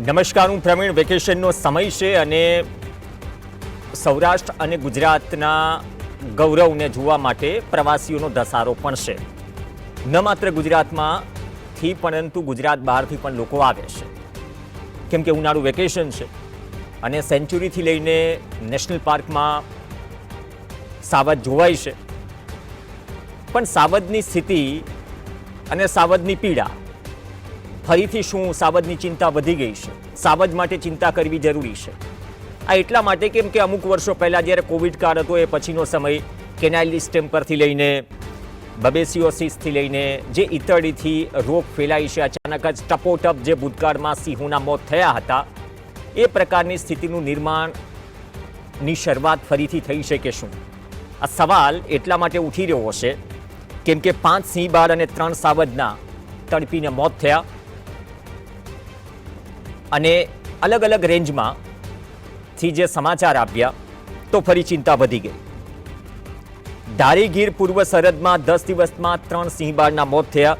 નમસ્કાર, હું પ્રવીણ. વેકેશનનો સમય છે અને સૌરાષ્ટ્ર અને ગુજરાતના ગૌરવને જોવા માટે પ્રવાસીઓનો ધસારો પણ છે. ન માત્ર ગુજરાતમાંથી પરંતુ ગુજરાત બહારથી પણ લોકો આવે છે, કેમ કે ઉનાળુ વેકેશન છે અને સેન્ચુરીથી લઈને નેશનલ પાર્કમાં સાવજ જોવાય છે. પણ સાવજની સ્થિતિ અને સાવજની પીડા, ફરીથી શું સાવજની ચિંતા વધી ગઈ છે? સાવજ માટે ચિંતા કરવી જરૂરી છે. આ એટલા માટે કેમ કે અમુક વર્ષો પહેલાં જ્યારે કોવિડ કાળ હતો એ પછીનો સમય કેનાઇલ ડિસ્ટેમ્પરથી લઈને બબેસિયોસિસથી લઈને જે ઈતળીથી રોગ ફેલાય છે, અચાનક જ ટપોટપ જે ભૂતકાળમાં સિંહોના મોત થયા હતા, એ પ્રકારની સ્થિતિનું નિર્માણની શરૂઆત ફરીથી થઈ છે કે શું? આ સવાલ એટલા માટે ઉઠી રહ્યો છે કેમ કે 5 સિંહ બાળ અને 3 સાવજના તડપીને મોત થયા અને અલગ અલગ રેન્જમાંથી જે સમાચાર આવ્યા તો ફરી ચિંતા વધી ગઈ. ધારી ગીર પૂર્વ સરહદમાં 10 દિવસમાં 3 સિંહ બાળના મોત થયા.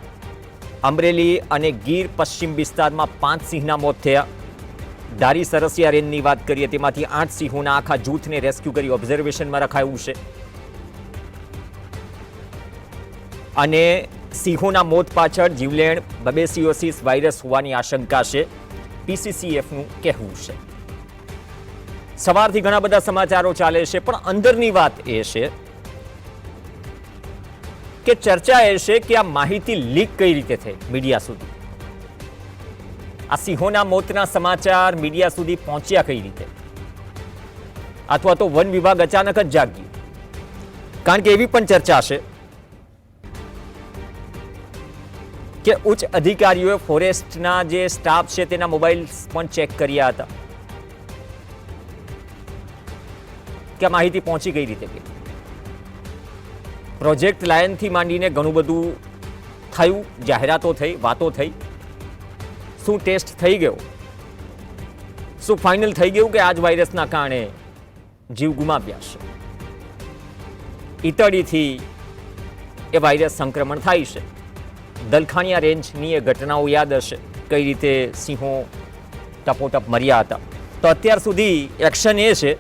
અમરેલી અને ગીર પશ્ચિમ વિસ્તારમાં 5 સિંહના મોત થયા. ધારી સરસિયા રેન્જની વાત કરીએ તેમાંથી 8 સિંહોના આખા જૂથને રેસ્ક્યુ કરી ઓબ્ઝર્વેશનમાં રખાયું છે અને સિંહોના મોત પાછળ જીવલેણ બબેસિયોસિસ વાયરસ હોવાની આશંકા છે, પીસીસીએફનું કહેવું છે. સવારથી ઘણા બધા સમાચારો ચાલે છે, પણ અંદરની વાત એ છે કે ચર્ચા એ છે કે આ માહિતી લીક કઈ રીતે થઈ મીડિયા સુધી? આ સિંહોના મોતના સમાચાર મીડિયા સુધી પહોંચ્યા કઈ રીતે? અથવા તો વન વિભાગ અચાનક જ જાગ્યું? કારણ કે એવી પણ ચર્ચા છે કે ઉચ્ચ અધિકારીઓએ ફોરેસ્ટના જે સ્ટાફ છે તેના મોબાઈલ પણ ચેક કર્યા હતા કે માહિતી પહોંચી કઈ રીતે ગઈ. પ્રોજેક્ટ લાયનથી માંડીને ઘણું બધું થયું, જાહેરાતો થઈ, વાતો થઈ. શું ટેસ્ટ થઈ ગયો? શું ફાઇનલ થઈ ગયું કે આજ વાયરસના કારણે જીવ ગુમાવ્યા છે? ઈતળીથી એ વાયરસ સંક્રમણ થાય છે. દલખાણિયા રેન્જની એ ઘટનાઓ યાદ હશે, કઈ રીતે સિંહો ટપોટપ મર્યા હતા. તો અત્યાર સુધી એક્શન એ છે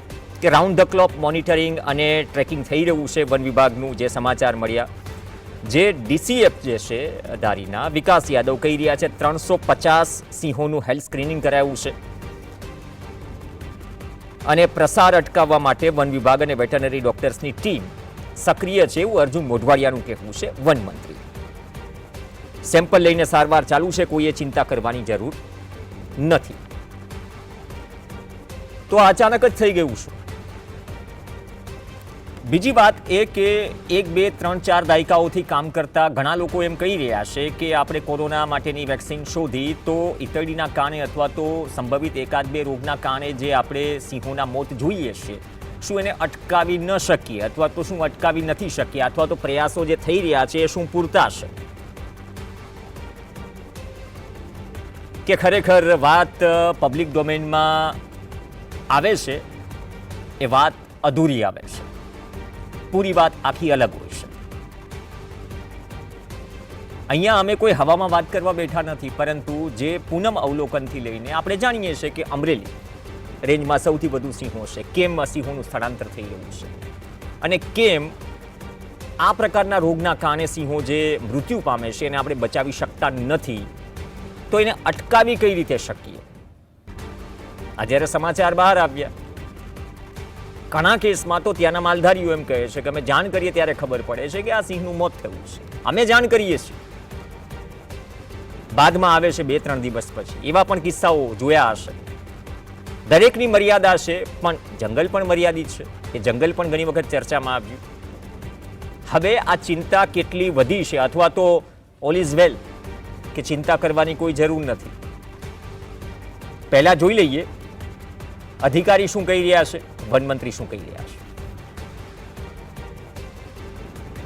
કે રાઉન્ડ ધ ક્લોક મોનિટરિંગ અને ટ્રેકિંગ થઈ રહ્યું છે વન વિભાગનું. જે સમાચાર મળ્યા, જે ડીસીએફ જે છે ધારીના વિકાસ યાદવ કહી રહ્યા છે 350 સિંહોનું હેલ્થ સ્ક્રીનિંગ કરાયું છે અને પ્રસાર અટકાવવા માટે વન વિભાગ અને વેટરનરી ડોક્ટર્સની ટીમ સક્રિય છે, એવું અર્જુન મોઢવાડિયાનું કહેવું છે, વન મંત્રી. સેમ્પલ લઈને સારવાર ચાલુ છે, કોઈએ ચિંતા કરવાની જરૂર નથી. તો અચાનક જ થઈ ગયું છે. બીજી વાત એ કે 1, 2, 3, 4 દાયકાઓથી કામ કરતા ઘણા લોકો એમ કહી રહ્યા છે કે આપણે કોરોના માટેની વેક્સિન શોધી તો ઈતળીના કારણે અથવા તો સંભવિત 1-2 રોગના કારણે જે આપણે સિંહોના મોત જોઈએ છે, શું એને અટકાવી ન શકીએ અથવા તો શું અટકાવી નથી શકીએ, અથવા તો પ્રયાસો જે થઈ રહ્યા છે એ શું પૂરતા છે? કે ખરેખર વાત પબ્લિક ડોમેનમાં આવે છે એ વાત અધૂરી આવે છે, પૂરી વાત આખી અલગ હોય છે. અહીંયા અમે કોઈ હવામાં વાત કરવા બેઠા નથી, પરંતુ જે પૂનમ અવલોકનથી લઈને આપણે જાણીએ છીએ કે અમરેલી રેન્જમાં સૌથી વધુ સિંહો છે, કેમ સિંહોનું સ્થળાંતર થઈ રહ્યું છે અને કેમ આ પ્રકારના રોગના કારણે સિંહો જે મૃત્યુ પામે છે એને આપણે બચાવી શકતા નથી, તો એને અટકાવી કઈ રીતે શકીએ? આ જ્યારે સમાચાર બહાર આવ્યા, ઘણા કેસમાં તો ત્યાંના માલધારીઓ એમ કહે છે કે અમે જાણ કરીએ ત્યારે ખબર પડે છે કે આ સિંહનું મોત થયું છે. અમે જાણ કરીએ છીએ, બાદમાં આવે છે 2-3 દિવસ પછી. એવા પણ કિસ્સાઓ જોયા હશે. દરેકની મર્યાદા છે, પણ જંગલ પણ મર્યાદિત છે. એ જંગલ પણ ઘણી વખત ચર્ચામાં આવ્યું. હવે આ ચિંતા કેટલી વધી છે, અથવા તો ઓલ ઇઝ વેલ, કે ચિંતા કરવાની કોઈ જરૂર નથી? પહેલા જોઈ લઈએ અધિકારી શું કહી રહ્યા છે, વનમંત્રી શું કહી રહ્યા છે.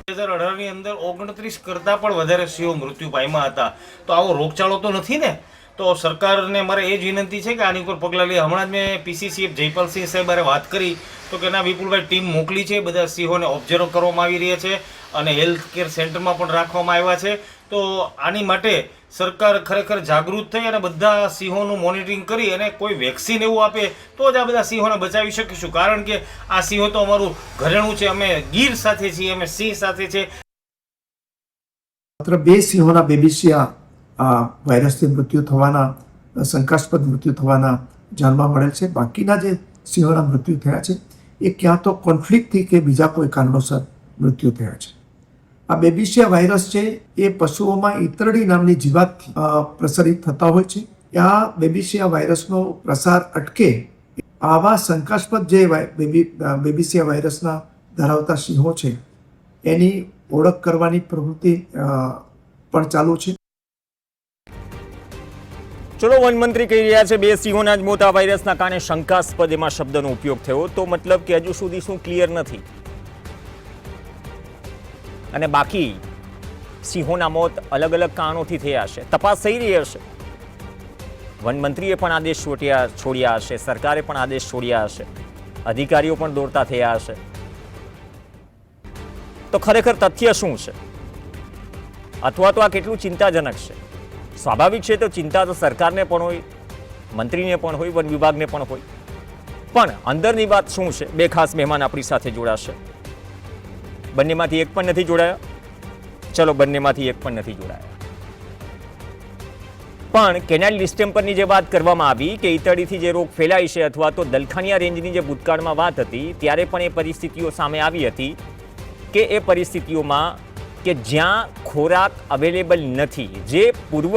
2018ની અંદર 29 કરતા પણ વધારે સિંહો મૃત્યુ પામ્યા હતા. તો આવો રોગચાળો તો નથી ને? તો સરકારને મારે એ જ વિનંતી છે કે આની ઉપર પગલાં લે. હમણાં જ મેં પીસીસીએફ જયપાલસિંહ સાહેબ હારે વાત કરી તો કે ના વિપુલભાઈ ટીમ મોકલી છે, બધા સિંહોને ઓબ્ઝર્વ કરવામાં આવી રહ્યા છે અને હેલ્થ કેર સેન્ટરમાં પણ રાખવામાં આવ્યા છે. તો આની માટે સરકાર ખરેખર જાગૃત થઈ અને બધા સિંહોનું મોનિટરિંગ કરી અને કોઈ વેક્સિન એવું આપે તો જ આ બધા સિંહોને બચાવી શકીશું. કારણ કે આ સિંહો તો અમારું ઘરેણું છે, અમે ગીર સાથે છીએ, અમે સિંહ સાથે છે. માત્ર 2 સિંહોના બેબીસિયા વાયરસથી મૃત્યુ થવાના, શંકાસ્પદ મૃત્યુ થવાના જાણવા મળેલ છે. બાકીના જે સિંહોના મૃત્યુ થયા છે એ ક્યાં તો કોન્ફ્લિક્ટથી કે બીજા કોઈ કારણોસર મૃત્યુ થયા છે. આ બેબીસિયા વાયરસ છે એ પશુઓમાં ઈતરડી નામની જીવાતથી પ્રસારિત થતા હોય છે. આ બેબીસિયા વાયરસનો પ્રસાર અટકે આવા શંકાસ્પદ જે બેબીસિયા વાયરસના ધરાવતા સિંહો છે એની ઓળખ કરવાની પ્રવૃત્તિ પણ ચાલુ છે. ચલો, વનમંત્રી કહી રહ્યા છે 2 સિંહોના જ મોત આ વાયરસના કારણે શંકાસ્પદ એમાં શબ્દનો ઉપયોગ થયો, તો મતલબ કે હજુ સુધી શું ક્લિયર નથી. અને બાકી સિંહોના મોત અલગ અલગ કારણોથી થયા હશે, તપાસ થઈ રહી હશે. વનમંત્રીએ પણ આદેશ છોડ્યા હશે, સરકારે પણ આદેશ છોડ્યા હશે, અધિકારીઓ પણ દોડતા થયા હશે. તો ખરેખર તથ્ય શું છે, અથવા તો આ કેટલું ચિંતાજનક છે? સ્વાભાવિક છે, તો ચિંતા તો સરકારને પણ હોય, મંત્રીને પણ હોય, વન વિભાગને પણ હોય. પણ અંદરની વાત શું છે? 2 ખાસ મહેમાન આપણી સાથે જોડાશે. બંનેમાંથી એક પણ નથી જોડાયા. ચલો, બંનેમાંથી એક પણ નથી જોડાયા. પણ કેનાલ ડિસ્ટેમ્પરની જે વાત કરવામાં આવી કે ઈતળીથી જે રોગ ફેલાય છે, અથવા તો દલખાનિયા રેન્જની જે ભૂતકાળમાં વાત હતી ત્યારે પણ એ પરિસ્થિતિઓ સામે આવી હતી કે એ પરિસ્થિતિઓમાં કે જ્યાં ખોરાક અવેલેબલ નથી, જે પૂર્વ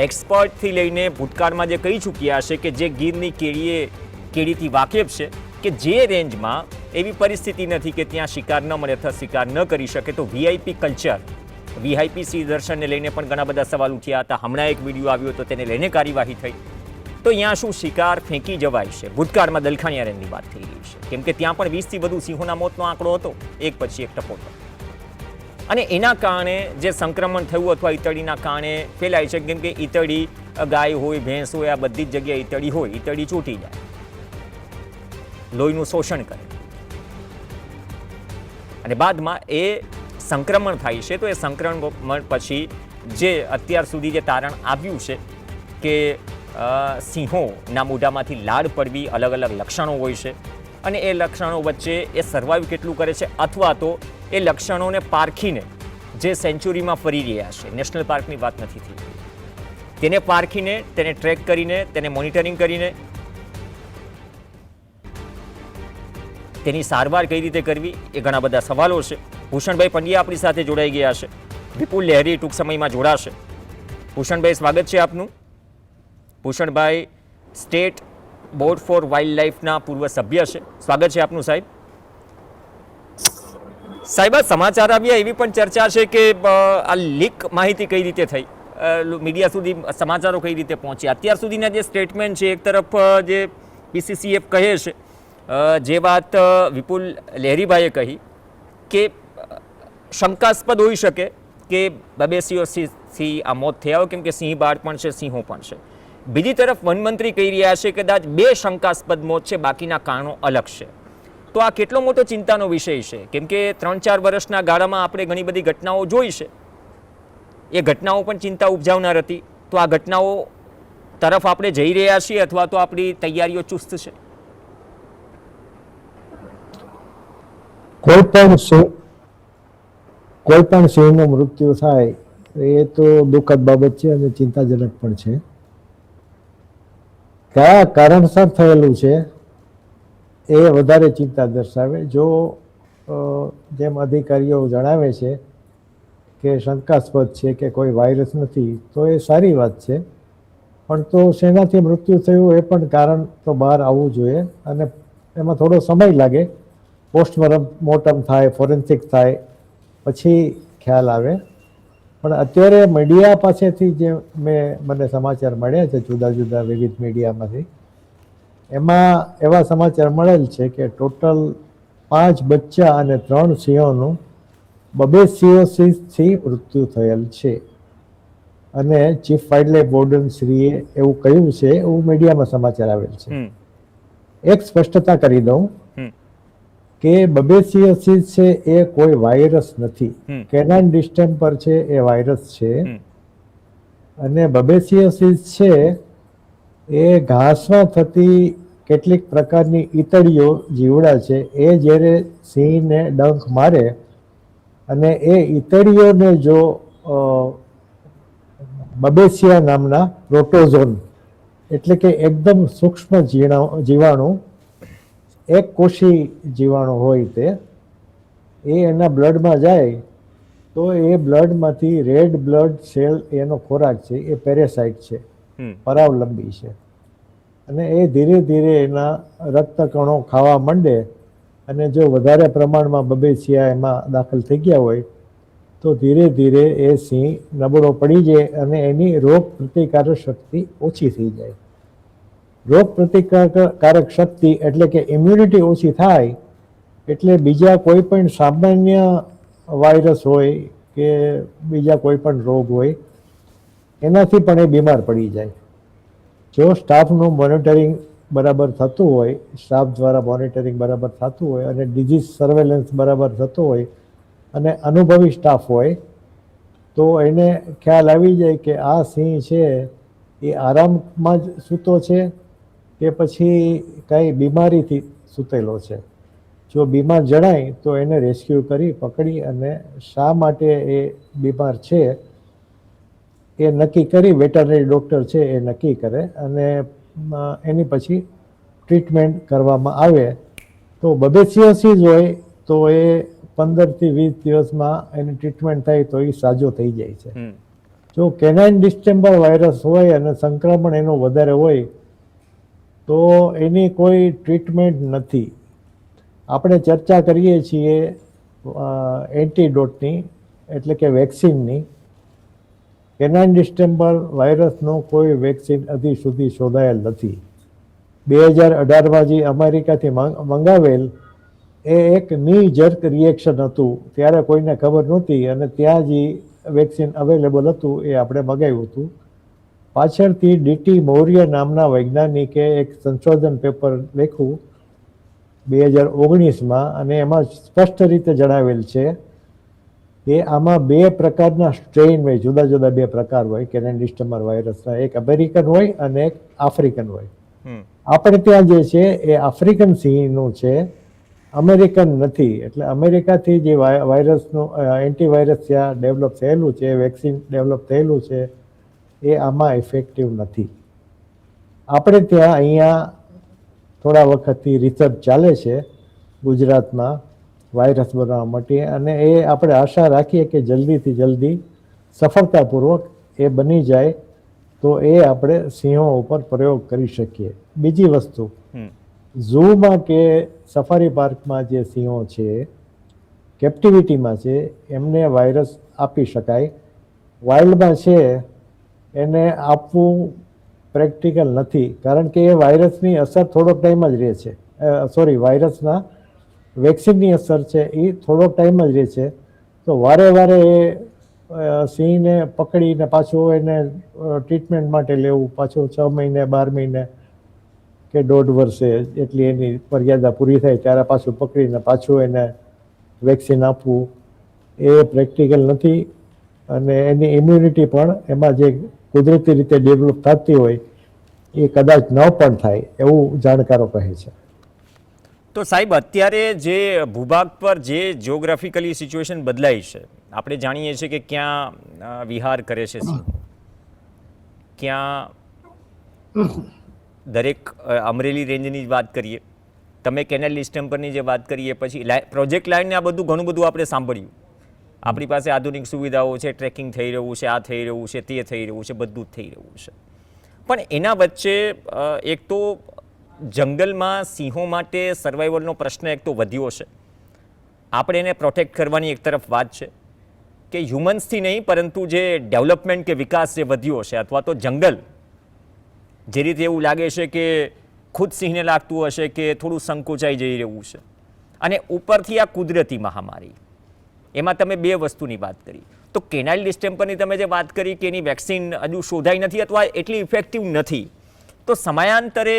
એક્સપર્ટથી લઈને ભૂતકાળમાં જે કહી ચૂક્યા હશે કે જે ગીરની કેળીથી વાકેફ છે કે જે રેન્જમાં એવી પરિસ્થિતિ નથી કે ત્યાં શિકાર ન મળે અથવા શિકાર ન કરી શકે, તો વીઆઈપી કલ્ચર, વીઆઈપી સિંહ દર્શનને લઈને પણ ઘણા બધા સવાલ ઉઠ્યા હતા. હમણાં એક વિડીયો આવ્યો તો તેને લઈને કાર્યવાહી થઈ. તો અહીંયા શું શિકાર ફેંકી જવાય છે? ભૂતકાળમાં દલખાનિયા રેન્જની વાત થઈ રહી છે, કેમ કે ત્યાં પણ 20થી વધુ સિંહોના મોતનો આંકડો હતો, એક પછી એક ટપોટો. અને એના કારણે જે સંક્રમણ થયું અથવા ઈતળીના કારણે ફેલાય છે, કેમ કે ઈતળી ગાય હોય, ભેંસ હોય, આ બધી જ જગ્યાએ ઈતળી હોય, ઈતળી ચોંટી જાય, લોહીનું શોષણ કરે અને બાદમાં એ સંક્રમણ થાય છે. તો એ સંક્રમણ પછી જે અત્યાર સુધી જે તારણ આવ્યું છે કે સિંહોના મોઢામાંથી લાળ પડવી, અલગ અલગ લક્ષણો હોય છે અને એ લક્ષણો વચ્ચે એ સર્વાઈવ કેટલું કરે છે, અથવા તો એ લક્ષણોને પારખીને જે સેન્ચુરીમાં ફરી રહ્યા છે, નેશનલ પાર્કની વાત નથી થઈ, તેને પારખીને, તેને ટ્રેક કરીને, તેને મોનિટરિંગ કરીને તેની સારવાર કઈ રીતે કરવી, એ ઘણા બધા સવાલો છે. ભૂષણભાઈ પંડ્યા આપણી સાથે જોડાઈ ગયા છે, વિપુલ લહેરી ટૂંક સમયમાં જોડાશે. ભૂષણભાઈ, સ્વાગત છે આપનું. Bhushanbhai state board four wild લાઈફના પૂર્વ સભ્ય છે. સ્વાગત છે આપનું સાહેબ. સાહેબ, આ સમાચાર આવ્યા એવી પણ ચર્ચા છે કે આ લીક માહિતી કઈ રીતે થઈ, મીડિયા સુધી સમાચારો કઈ રીતે પહોંચ્યા? અત્યાર સુધીના જે સ્ટેટમેન્ટ છે, એક તરફ જે પીસીસીએફ કહે છે, જે વાત વિપુલ લહેરીભાઈએ કહી કે શંકાસ્પદ હોઈ શકે કે 2 સિંહોથી આ મોત થયા હોય, કેમ કે સિંહ બાળ પણ છે, સિંહો પણ છે. બીજી તરફ વનમંત્રી કહી રહ્યા છે કે કદાચ 2 શંકાસ્પદ મોત છે, બાકીના કારણો અલગ છે. તો આ કેટલો મોટો ચિંતાનો વિષય છે, કેમ કે 3-4 વર્ષના ગાળામાં આપણે ઘણી બધી ઘટનાઓ જોઈ છે, એ ઘટનાઓ પણ ચિંતા ઉપજાવનાર હતી. તો આ ઘટનાઓ તરફ આપણે જઈ રહ્યા છીએ અથવા તો આપણી તૈયારીઓ ચુસ્ત છે? કોઈ પણ સિંહનું મૃત્યુ થાય એ તો દુઃખદ બાબત છે અને ચિંતાજનક પણ છે. કયા કારણસર થયેલું છે એ વધારે ચિંતા દર્શાવે. જો જેમ અધિકારીઓ જણાવે છે કે શંકાસ્પદ છે કે કોઈ વાયરસ નથી, તો એ સારી વાત છે, પણ તો શેનાથી મૃત્યુ થયું એ પણ કારણ તો બહાર આવવું જોઈએ અને એમાં થોડો સમય લાગે. પોસ્ટમોર્ટમ થાય, ફોરેન્સિક થાય, પછી ખ્યાલ આવે. પણ અત્યારે મીડિયા પાસેથી જે મને સમાચાર મળ્યા છે, જુદા જુદા વિવિધ મીડિયામાંથી, એમાં એવા સમાચાર મળેલ છે કે ટોટલ 5 બચ્ચા અને 3 સિંહોનું 2 સિંહોથી મૃત્યુ થયેલ છે. અને ચીફ વાઇલ્ડ લાઇફ વોર્ડન શ્રીએ એવું કહ્યું છે, એવું મીડિયામાં સમાચાર આવેલ છે. એક સ્પષ્ટતા કરી દઉં કે બબેસિયસિસ છે એ કોઈ વાયરસ નથી. કેનાઇન ડિસ્ટેમ્પર છે એ વાયરસ છે, અને બબેસિયસિસ છે એ ઘાસમાં થતી કેટલીક પ્રકારની ઈતળીઓ જીવડા છે, એ જ્યારે સિંહને ડંખ મારે અને એ ઈતળીઓને જો બબેસિયા નામના પ્રોટોઝોન એટલે કે એકદમ સૂક્ષ્મ જીવાણુ, એક કોષી જીવાણુ હોય તે, એ એના બ્લડમાં જાય તો એ બ્લડમાંથી રેડ બ્લડ સેલ એનો ખોરાક છે, એ પેરેસાઇટ છે, પરાવલંબી છે, અને એ ધીરે ધીરે એના રક્તકણો ખાવા માંડે, અને જો વધારે પ્રમાણમાં બબેસિયા એમાં દાખલ થઈ ગયા હોય તો ધીરે ધીરે એ સિંહ નબળો પડી જાય અને એની રોગ પ્રતિકારક શક્તિ ઓછી થઈ જાય. રોગ પ્રતિકારક શક્તિ એટલે કે ઇમ્યુનિટી ઓછી થાય એટલે બીજા કોઈ પણ સામાન્ય વાયરસ હોય કે બીજા કોઈ પણ રોગ હોય એનાથી પણ એ બીમાર પડી જાય. જો સ્ટાફનું મોનિટરિંગ બરાબર થતું હોય, સ્ટાફ દ્વારા મોનિટરિંગ બરાબર થતું હોય અને ડિઝીઝ સર્વેલન્સ બરાબર થતો હોય અને અનુભવી સ્ટાફ હોય તો એને ખ્યાલ આવી જાય કે આ સિંહ છે એ આરામમાં જ સૂતો છે કે પછી કાંઈ બીમારીથી સૂતેલો છે. જો બીમાર જણાય તો એને રેસ્ક્યુ કરી પકડી અને શા માટે એ બીમાર છે એ નક્કી કરી, વેટરનરી ડૉક્ટર છે એ નક્કી કરે અને એની પછી ટ્રીટમેન્ટ કરવામાં આવે. તો બબેસિયસિસ હોય તો એ 15 થી 20 દિવસમાં એની ટ્રીટમેન્ટ થાય તો એ સાજો થઈ જાય છે. જો કેનાઇન ડિસ્ટેમ્બર વાયરસ હોય અને સંક્રમણ એનું વધારે હોય તો એની કોઈ ટ્રીટમેન્ટ નથી. આપણે ચર્ચા કરીએ છીએ એન્ટીડોટની એટલે કે વેક્સિનની. કેનાઇન ડિસ્ટેમ્બર વાયરસનો કોઈ વેક્સિન હજી સુધી શોધાયેલ નથી. 2018માં જે અમેરિકાથી મંગાવેલ એ એક ની જર્ક રિએક્શન હતું, ત્યારે કોઈને ખબર નહોતી અને ત્યાં જે વેક્સિન અવેલેબલ હતું એ આપણે મગાવ્યું હતું. પાછળથી ડીટી મૌર્ય નામના વૈજ્ઞાનિકે એક સંશોધન પેપર લખ્યું 2019માં અને એમાં સ્પષ્ટ રીતે જણાવેલ છે કે આમાં 2 પ્રકારના સ્ટ્રેઇન હોય, જુદા જુદા 2 પ્રકાર હોય કેનાઇન ડિસ્ટેમ્બર વાયરસના, એક અમેરિકન હોય અને એક આફ્રિકન હોય. આપણે ત્યાં જે છે એ આફ્રિકન સિંહનું છે, અમેરિકન નથી. એટલે અમેરિકાથી જે વાયરસનું એન્ટીવાયરસ ત્યાં ડેવલપ થયેલું છે, વેક્સિન ડેવલપ થયેલું છે, એ આમાં ઇફેક્ટિવ નથી. આપણે ત્યાં અહીંયા થોડા વખતથી રિસર્ચ ચાલે છે ગુજરાતમાં વાયરસ બનાવવા માટે, અને એ આપણે આશા રાખીએ કે જલ્દીથી જલ્દી સફળતાપૂર્વક એ બની જાય તો એ આપણે સિંહો ઉપર પ્રયોગ કરી શકીએ. બીજી વસ્તુ, ઝૂમાં કે સફારી પાર્કમાં જે સિંહો છે, કેપ્ટિવિટીમાં છે, એમને વાયરસ આપી શકાય. વાઇલ્ડમાં છે એને આપવું પ્રેક્ટિકલ નથી, કારણ કે એ વાયરસની અસર થોડોક ટાઈમ જ રહે છે. વાયરસના વેક્સિનની અસર છે એ થોડોક ટાઈમ જ રહે છે. તો વારે વારે એ સિંહને પકડીને પાછું એને ટ્રીટમેન્ટ માટે લેવું, પાછું 6 મહિને 12 મહિને કે 1.5 વર્ષે એટલી એની મર્યાદા પૂરી થાય ત્યારે પાછું પકડીને પાછું એને વેક્સિન આપવું એ પ્રેક્ટિકલ નથી. અને એની ઇમ્યુનિટી પણ એમાં જે કુદરતી રીતે ડેવલપ થતી હોય એ કદાચ ન પણ થાય એવું જાણકારો કહે છે. તો સાહેબ, અત્યારે જે ભૂભાગ પર જે જિયોગ્રાફિકલી સિચ્યુએશન બદલાઈ છે, આપણે જાણીએ છીએ કે ક્યાં વિહાર કરે છે સિંહો, ક્યાં દરેક અમરેલી રેન્જની વાત કરીએ, તમે કેનાલ ડિસ્ટેમ્પરની જે વાત કરીએ, પછી પ્રોજેક્ટ લાઇનને આ બધું ઘણું બધું આપણે સાંભળ્યું. આપણી પાસે આધુનિક સુવિધાઓ છે, ટ્રેકિંગ થઈ રહ્યું છે, આ થઈ રહ્યું છે, તે થઈ રહ્યું છે, બધું જ થઈ રહ્યું છે. પણ એના વચ્ચે એક તો જંગલમાં સિંહો માટે સર્વાઈવલનો પ્રશ્ન એક તો વધ્યો છે. આપણે એને પ્રોટેક્ટ કરવાની એક તરફ વાત છે કે હ્યુમન્સથી નહીં, પરંતુ જે ડેવલપમેન્ટ કે વિકાસ જે વધ્યો છે, અથવા તો જંગલ જે રીતે એવું લાગે છે કે ખુદ સિંહને લાગતું હશે કે થોડું સંકોચાઈ જઈ રહ્યું છે, અને ઉપરથી આ કુદરતી મહામારી. એમાં તમે બે વસ્તુની વાત કરી. તો કેનાઇલ ડિસ્ટેમ્પરની તમે જે વાત કરી કે એની વેક્સિન હજુ શોધાઈ નથી અથવા એટલી ઇફેક્ટિવ નથી, તો સમયાંતરે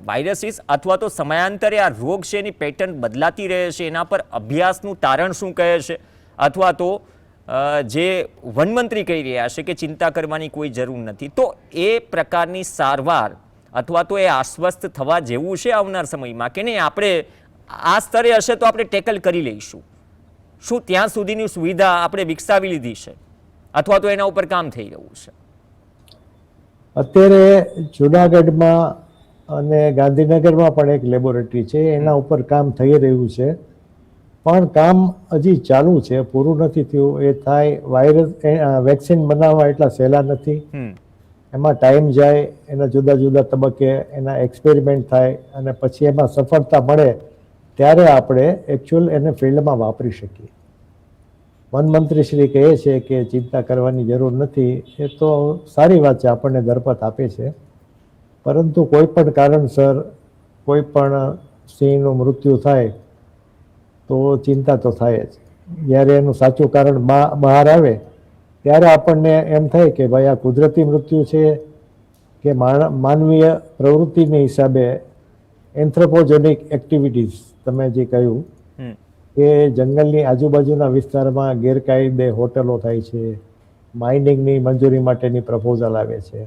વાયરસીસ અથવા તો સમયાંતરે આ રોગ છે એની પેટર્ન બદલાતી રહે છે, એના પર અભ્યાસનું તારણ શું કહે છે, અથવા તો જે વનમંત્રી કહી રહ્યા છે કે ચિંતા કરવાની કોઈ જરૂર નથી, તો એ પ્રકારની સારવાર અથવા તો એ આશ્વસ્ત થવા જેવું છે આવનાર સમયમાં કે નહીં, આપણે આ સ્તરે હશે તો આપણે ટેકલ કરી લઈશું? શું ત્યાં સુધીની સુવિધા આપણે વિકસાવી લીધી છે અથવા તો એના ઉપર કામ થઈ રહ્યું છે? અત્યારે જુનાગઢમાં અને ગાંધીનગરમાં પણ એક લેબોરેટરી છે, એના ઉપર કામ થઈ રહ્યું છે, પણ કામ હજી ચાલુ છે, પૂરું નથી થયું. એ થાય, વાયરસ વેક્સિન બનાવવા એટલા સહેલા નથી, એમાં ટાઈમ જાય, એના જુદા જુદા તબક્કે એના એક્સપેરિમેન્ટ થાય અને પછી એમાં સફળતા મળે ત્યારે આપણે એકચ્યુઅલ એને ફિલ્ડમાં વાપરી શકીએ. વનમંત્રી શ્રી કહે છે કે ચિંતા કરવાની જરૂર નથી, એ તો સારી વાત છે, આપણને દરપત આપે છે, પરંતુ કોઈ પણ કારણસર કોઈ પણ સિંહનું મૃત્યુ થાય તો ચિંતા તો થાય જ. જ્યારે એનું સાચું કારણ બહાર આવે ત્યારે આપણને એમ થાય કે ભાઈ આ કુદરતી મૃત્યુ છે કે માનવીય પ્રવૃત્તિને હિસાબે એન્થ્રોપોજેનિક એક્ટિવિટીઝ તમે જે કહ્યું કે જંગલની આજુબાજુના વિસ્તારમાં ગેરકાયદે હોટલો થાય છે, માઇનિંગની મંજૂરી માટેની પ્રપોઝલ આવે છે,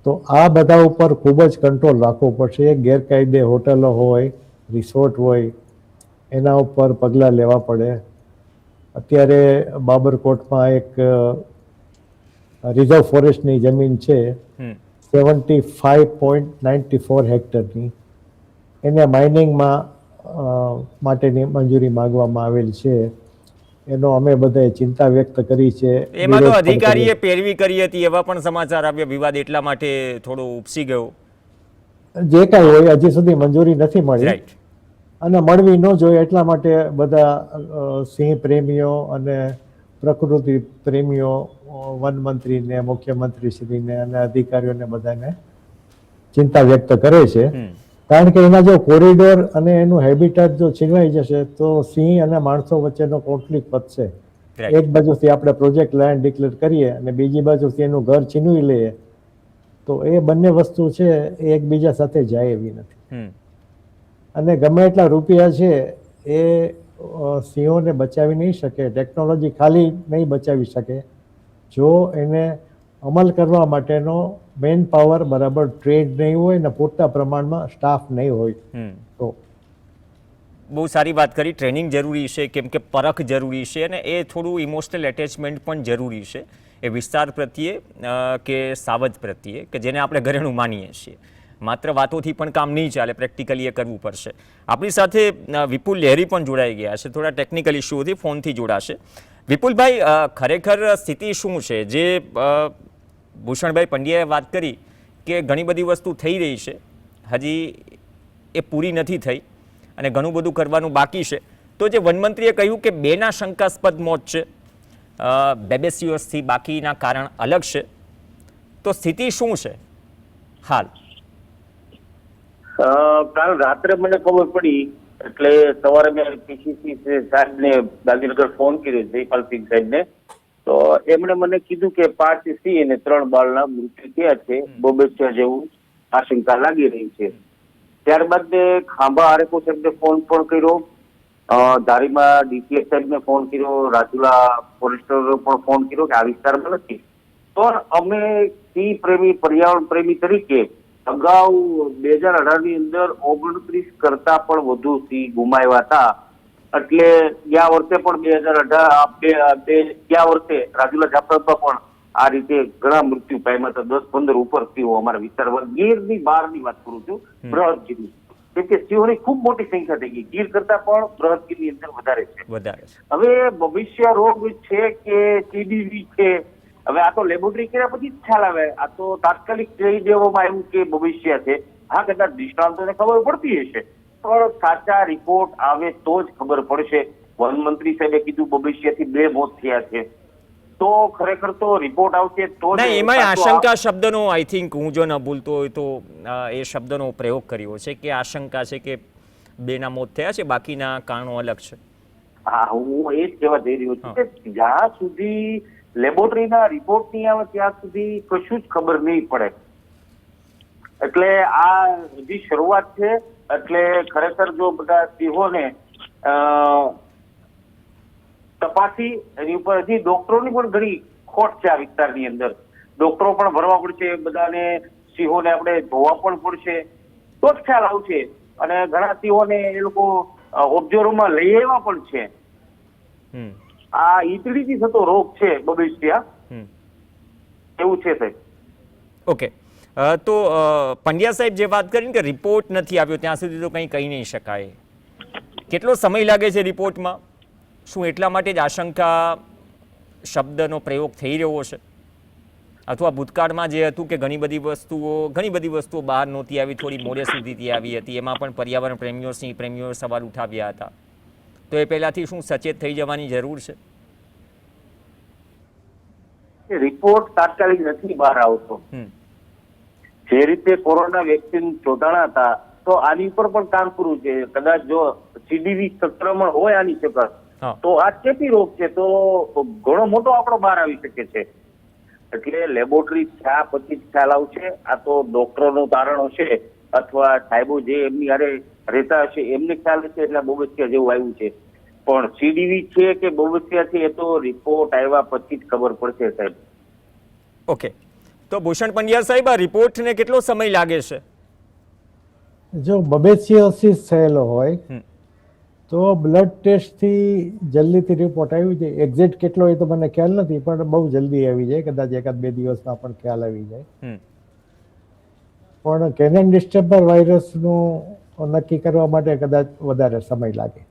તો આ બધા ઉપર ખૂબ જ કંટ્રોલ રાખવો પડશે. ગેરકાયદે હોટલો હોય, રિસોર્ટ હોય, એના ઉપર પગલાં લેવા પડે. અત્યારે બાબરકોટમાં એક રિઝર્વ ફોરેસ્ટની જમીન છે 75.94 હેક્ટરની, એને માઇનિંગમાં માટેની મંજૂરી માંગવામાં આવેલ છે. એનો અમે બધાએ ચિંતા વ્યક્ત કરી છે. એમાં તો અધિકારીએ પેરવી કરી હતી એવા પણ સમાચાર આવ્યા, વિવાદ એટલા માટે થોડો ઉપસી ગયો. જે કાંઈ હોય હજી સુધી મંજૂરી નથી મળી અને મળવી ન જોઈએ, એટલા માટે બધા સિંહ પ્રેમીઓ અને પ્રકૃતિ પ્રેમીઓ વનમંત્રીને, મુખ્યમંત્રીશ્રીને અને અધિકારીઓને બધાને ચિંતા વ્યક્ત કરે છે. કારણ કે એના જો કોરિડોર અને એનું હેબિટાટ જો છીનવાઈ જશે તો સિંહ અને માણસો વચ્ચેનો કોન્ફ્લિક્ટ વધશે. એક બાજુથી આપણે પ્રોજેક્ટ લેન્ડ ડિક્લેર કરીએ અને બીજી બાજુથી એનું ઘર છીનવી લઈએ તો એ બંને વસ્તુ છે એ એકબીજા સાથે જાય એવી નથી. અને ગમે એટલા રૂપિયા છે એ સિંહોને બચાવી નહીં શકે, ટેકનોલોજી ખાલી નહીં બચાવી શકે જો એને અમલ કરવા માટેનો મેન પાવર બરાબર ટ્રેન્ડ નહીં હોય ને પૂરતા પ્રમાણમાં સ્ટાફ નહીં હોય તો. બહુ સારી વાત કરી, ટ્રેનિંગ જરૂરી છે, કેમ કે પરખ જરૂરી છે અને એ થોડું ઇમોશનલ એટેચમેન્ટ પણ જરૂરી છે એ વિસ્તાર પ્રત્યે કે સાવજ પ્રત્યે કે જેને આપણે ઘરેણું માનીએ છીએ. માત્ર વાતોથી પણ કામ નહીં ચાલે, પ્રેક્ટિકલી એ કરવું પડશે. આપણી સાથે વિપુલ લહેરી પણ જોડાઈ ગયા છે, થોડા ટેકનિકલ ઇસ્યુથી ફોનથી જોડાશે. વિપુલભાઈ, ખરેખર સ્થિતિ શું છે? જે ભૂષણભાઈ પંડ્યાએ વાત કરી કે ઘણી બધી વસ્તુ થઈ રહી છે, હજી એ પૂરી નથી થઈ અને ઘણું બધું કરવાનું બાકી છે, તો જે વનમંત્રીએ કહ્યું કે 2ના શંકાસ્પદ મોત છે, બેબેસિયોસથી, બાકીના કારણ અલગ છે, તો સ્થિતિ શું છે હાલ? કાલ રાત્રે મને ખબર પડી એટલે સવારે મેં પીસીસી સાહેબને ગાંધીનગર ફોન કર્યો, જયપાલસિંહ સાહેબને, તો એમણે મને કીધું કે 5 સિંહ અને 3 બાળના મૃત્યુ થયા છે, બોબેસિયા જેવું આશંકા લાગી રહી છે. ત્યારબાદ મેં ખાંભા આરએફઓ સાહેબને ફોન પણ કર્યો, ધારીમાં ડીસીએફ સાહેબને ફોન કર્યો, રાજુલા ફોરેસ્ટર પણ ફોન કર્યો કે આ વિસ્તારમાં નથી. પણ અમે સિંહ પ્રેમી, પર્યાવરણ પ્રેમી તરીકે અગાઉ 2018ની અંદર 29 કરતા પણ વધુ સિંહ ગુમાવ્યા હતા. એટલે ગયા વર્ષે પણ 2018 ગયા વર્ષે રાજુલા જાફરાબાદમાં પણ આ રીતે ઘણા મૃત્યુ પામ્યા હતા. 10-15 ઉપર સિંહો અમારા વિસ્તારમાં, ગીરની બહારની વાત કરું છું, બૃહદગીરની, કેમ કે સિંહોની ખૂબ મોટી સંખ્યા થઈ ગઈ, ગીર કરતા પણ બૃહદગીરની અંદર વધારે છે. હવે ભવિષ્ય રોગ છે કે ટીબી છે, હવે આ તો લેબોરેટરી કર્યા પછી જ ખ્યાલ આવે. આ તો તાત્કાલિક કહી દેવામાં આવ્યું કે ભવિષ્ય છે. હા, કદાચ નિષ્ણાંતોને ખબર પડતી હશે, પણ સાચા રિપોર્ટ આવે તો જ ખબર પડશે. વનમંત્રી સાહેબે કીધું ભવિષ્યથી 2 મોત થયા છે, તો ખરેખર તો રિપોર્ટ આવશે તો જ. એમાં આશંકા શબ્દનો આઈ થિંક હું જો ન ભૂલતો હોય તો એ શબ્દનો પ્રયોગ કર્યો છે કે આશંકા છે કે 2ના મોત થયા છે, બાકીના કારણો અલગ છે. હા, હું એ જ કહેવા જઈ રહ્યો છું કે જ્યાં સુધી લેબોરેટરીના રિપોર્ટ નહીં આવે ત્યાં સુધી કશું જ ખબર નહીં પડે. એટલે આ હજી શરૂઆત છે. એટલે ખરેખર જો બધા સિંહોને તપાસી એની ઉપર હજી ડોક્ટરોની પણ ઘણી ખોટ છે આ વિસ્તારની અંદર. ડોક્ટરો પણ ભરવા પડશે, બધાને સિંહોને આપણે ધોવા પણ પડશે તો જ ખ્યાલ આવશે. અને ઘણા સિંહોને એ લોકો ઓબ્ઝર્વમાં લઈ આવ્યા પણ છે. આ ઈતળીથી થતો રોગ છે બબેસિયા, એવું છે સાહેબ. ઓકે, તો પંડ્યા સાહેબ જે વાત કરીને કે રિપોર્ટ નથી આવ્યો ત્યાં સુધી તો કંઈ કહી નહીં શકાય. કેટલો સમય લાગે છે રિપોર્ટમાં? શું એટલા માટે જ આશંકા શબ્દનો પ્રયોગ થઈ રહ્યો છે, અથવા ભૂતકાળમાં જે હતું કે ઘણી બધી વસ્તુઓ બહાર નહોતી આવી, થોડી મોડે સુધીથી આવી હતી, એમાં પણ પર્યાવરણ પ્રેમીઓ, સિંહ પ્રેમીઓ સવાલ ઉઠાવ્યા હતા, તો એ પહેલાથી શું સચેત થઈ જવાની જરૂર છે? રિપોર્ટ તાત્કાલિક નથી બહાર આવતો. જે રીતે કોરોના વેક્સિન શોધાણા હતા તો આની ઉપર પણ કામ કરવું છે. કદાચ જો સીડીવી સંક્રમણ હોય આની શકર તો આ ચેપી રોગ છે તો ઘણો મોટો આંકડો બહાર આવી શકે છે. એટલે લેબોરેટરી થયા પછી જ ખ્યાલ આવશે. આ તો ડોક્ટરોનું તારણ હશે અથવા સાહેબો જે એમની હારે રહેતા હશે એમને ખ્યાલ હશે. એટલે બોબેસિયા જેવું આવ્યું છે, પણ સીડીવી છે કે બોબેસિયા છે એ તો રિપોર્ટ આવ્યા પછી જ ખબર પડશે સાહેબ. ઓકે, તો ભૂષણ પંડ્યા સાહેબ, આ રિપોર્ટને કેટલો સમય લાગે છે? જો બબેસિયોસિસ થયેલો હોય તો બ્લડ ટેસ્ટથી જલ્દીથી રિપોર્ટ આવી જાય. એક્ઝેક્ટ કેટલો હોય તો મને ખ્યાલ નથી, પણ બહુ જલ્દી આવી જાય, કદાચ 1-2 દિવસમાં પણ ખ્યાલ આવી જાય. પણ કેનન ડિસ્ટેમ્બર વાયરસનું નક્કી કરવા માટે કદાચ વધારે સમય લાગે.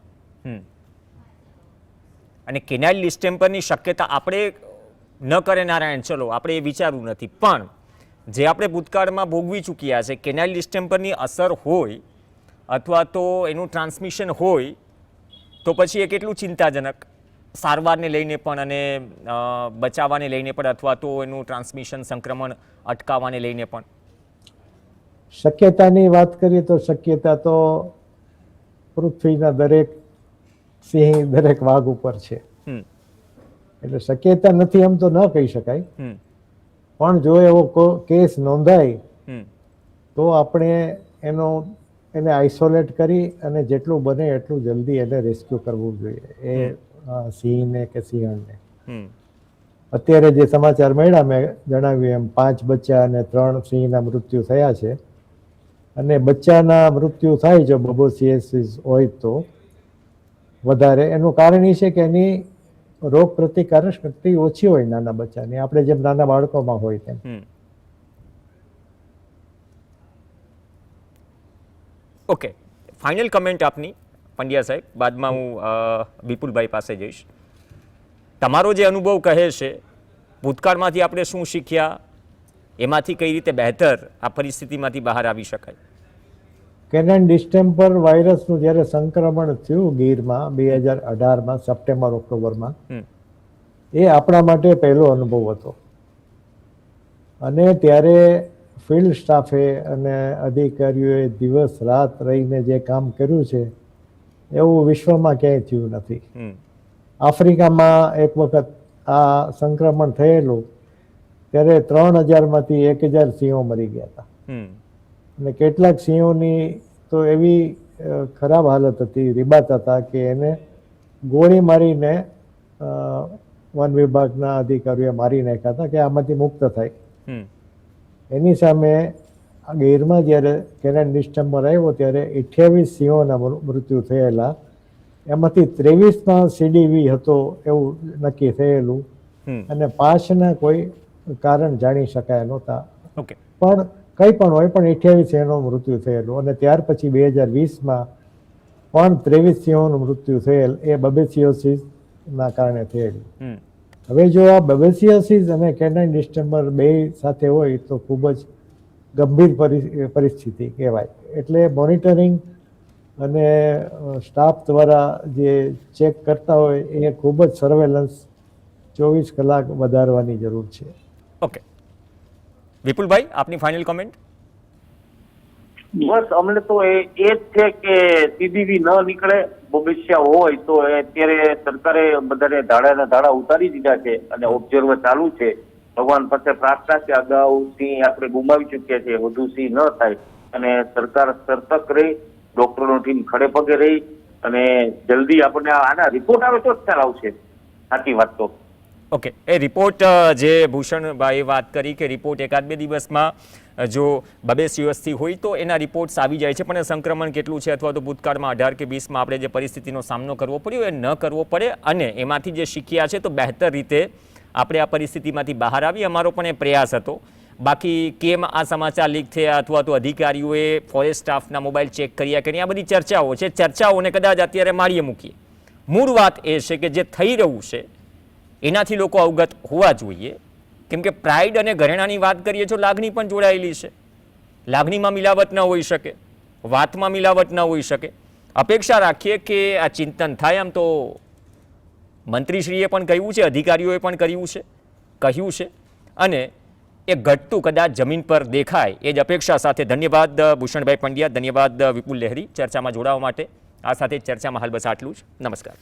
અને કેનાઇલ ડિસ્ટેમ્પરની શક્યતા આપણે ન કરે નારાયણ, ચલો આપણે એ વિચારવું નથી, પણ જે આપણે ભૂતકાળમાં ભોગવી ચૂક્યા છે, કેનાઇલ ડિસ્ટેમ્પરની અસર હોય અથવા તો એનું ટ્રાન્સમિશન હોય તો પછી એ કેટલું ચિંતાજનક, સારવારને લઈને પણ અને બચાવવાને લઈને પણ, અથવા તો એનું ટ્રાન્સમિશન સંક્રમણ અટકાવવાને લઈને પણ. શક્યતાની વાત કરીએ તો શક્યતા તો પૃથ્વીના દરેક સિંહ, દરેક વાઘ ઉપર છે. એટલે શક્યતા નથી એમ તો ન કહી શકાય, પણ જો એવો કેસ નોંધાય તો આપણે એને આઇસોલેટ કરી અને જેટલું બને એટલું જલ્દી એને રેસ્ક્યુ કરવું જોઈએ, એ સિંહને કે સિંહણને. અત્યારે જે સમાચાર મળ્યા મેં જણાવ્યું એમ 5 બચ્ચા અને 3 સિંહના મૃત્યુ થયા છે. અને બચ્ચાના મૃત્યુ થાય જો બબેસિયોસિસ હોય તો વધારે, એનું કારણ એ છે કે એની રોગ પ્રતિકારક શક્તિ ઓછી હોય નાના બચ્ચાની, આપણે જેમ નાના બાળકોમાં હોય તેમ. ઓકે, ફાઇનલ કમેન્ટ આપની પંડ્યા સાહેબ, બાદમાં હું વિપુલભાઈ પાસે જઈશ. તમારો જે અનુભવ કહે છે, ભૂતકાળમાંથી આપણે શું શીખ્યા, એમાંથી કઈ રીતે બહેતર આ પરિસ્થિતિમાંથી બહાર આવી શકાય? કેનન ડિસ્ટેમ્બર વાયરસનું જ્યારે સંક્રમણ થયું ગીરમાં 2018માં સપ્ટેમ્બર-ઓક્ટોબરમાં, એ આપણા માટે પહેલો અનુભવ હતો. અને ત્યારે ફિલ્ડ સ્ટાફે અને અધિકારીઓએ દિવસ રાત રહીને જે કામ કર્યું છે એવું વિશ્વમાં ક્યાંય થયું નથી. આફ્રિકામાં એક વખત આ સંક્રમણ થયેલું ત્યારે 3000માંથી 1000 સિંહો મરી ગયા હતા. અને કેટલાક સિંહોની તો એવી ખરાબ હાલત હતી, રીબાત હતા, કે એને ગોળી મારીને વન વિભાગના અધિકારીઓએ મારી નાખ્યા હતા કે આમાંથી મુક્ત થાય. એની સામે ગીરમાં જ્યારે કેનન ડિસ્ટેમ્બર આવ્યો ત્યારે 28 સિંહોના મૃત્યુ થયેલા, એમાંથી 23માં સીડીવી હતો એવું નક્કી થયેલું, અને 5ના કોઈ કારણ જાણી શકાયા નહોતા. પણ કંઈ પણ હોય, પણ 28 સિંહોનું મૃત્યુ થયેલું. અને ત્યાર પછી 2020માં પણ 23 સિંહોનું મૃત્યુ થયેલ, એ બબેસિયોસિસના કારણે થયેલું. હવે જો આ બબેસિયોસિસ અને કેનન ડિસ્ટેમ્બર બે સાથે હોય તો ખૂબ જ ગંભીર પરિસ્થિતિ કહેવાય. એટલે મોનિટરિંગ અને સ્ટાફ દ્વારા જે ચેક કરતા હોય એ ખૂબ જ સર્વેલન્સ 24 કલાક વધારવાની જરૂર છે. ઓકે, વિપુલભાઈ આપની ફાઇનલ કોમેન્ટ. બસ અમને તો એ જ છે કે સીડીવી ન નીકળે, ભવિષ્ય હોય તો અત્યારે સરકારે બધાને ધાડાના ધાડા ઉતારી દીધા છે અને ઓબ્ઝર્વ ચાલુ છે. ભગવાન પાસે પ્રાર્થના કે અગાઉ સિંહ આપણે ગુમાવી ચૂક્યા છે, વધુ સિંહ ન થાય અને સરકાર સતર્ક રહી, ડોક્ટરોની ટીમ ખડે પગે રહી અને જલ્દી આપણને આના રિપોર્ટ આવે તો જ ખ્યાલ આવશે સાચી વાત તો. ઓકે, એ રિપોર્ટ જે ભૂષણભાઈએ વાત કરી કે રિપોર્ટ એકાદ બે દિવસમાં જો 2 દિવસથી હોય તો એના રિપોર્ટ્સ આવી જાય છે, પણ સંક્રમણ કેટલું છે અથવા તો ભૂતકાળમાં 18 કે 20માં આપણે જે પરિસ્થિતિનો સામનો કરવો પડ્યો એ ન કરવો પડે અને એમાંથી જે શીખ્યા છે તો બહેતર રીતે આપણે આ પરિસ્થિતિમાંથી બહાર આવી, અમારો પણ એ પ્રયાસ હતો. બાકી કેમ આ સમાચાર લીક થયા અથવા તો અધિકારીઓએ ફોરેસ્ટ સ્ટાફના મોબાઈલ ચેક કર્યા કે નહીં, આ બધી ચર્ચાઓ છે. ચર્ચાઓને કદાચ અત્યારે માળીએ મૂકીએ. મૂળ વાત એ છે કે જે થઈ રહ્યું છે એનાથી લોકો અવગત હોવા જોઈએ, કેમ કે પ્રાઇડ અને ઘરેણાની વાત કરીએ તો લાગણી પણ જોડાયેલી છે. લાગણીમાં મિલાવટ ન હોઈ શકે, વાતમાં મિલાવટ ન હોઈ શકે. અપેક્ષા રાખીએ કે આ ચિંતન થાય. આમ તો મંત્રીશ્રીએ પણ કહ્યું છે, અધિકારીઓએ પણ કહ્યું છે અને એ ઘટતું કદાચ જમીન પર દેખાય એ જ અપેક્ષા સાથે ધન્યવાદ ભૂષણભાઈ પંડ્યા, ધન્યવાદ વિપુલ લહેરી ચર્ચામાં જોડાવા માટે. આ સાથે ચર્ચામાં હાલ બસ આટલું જ. નમસ્કાર.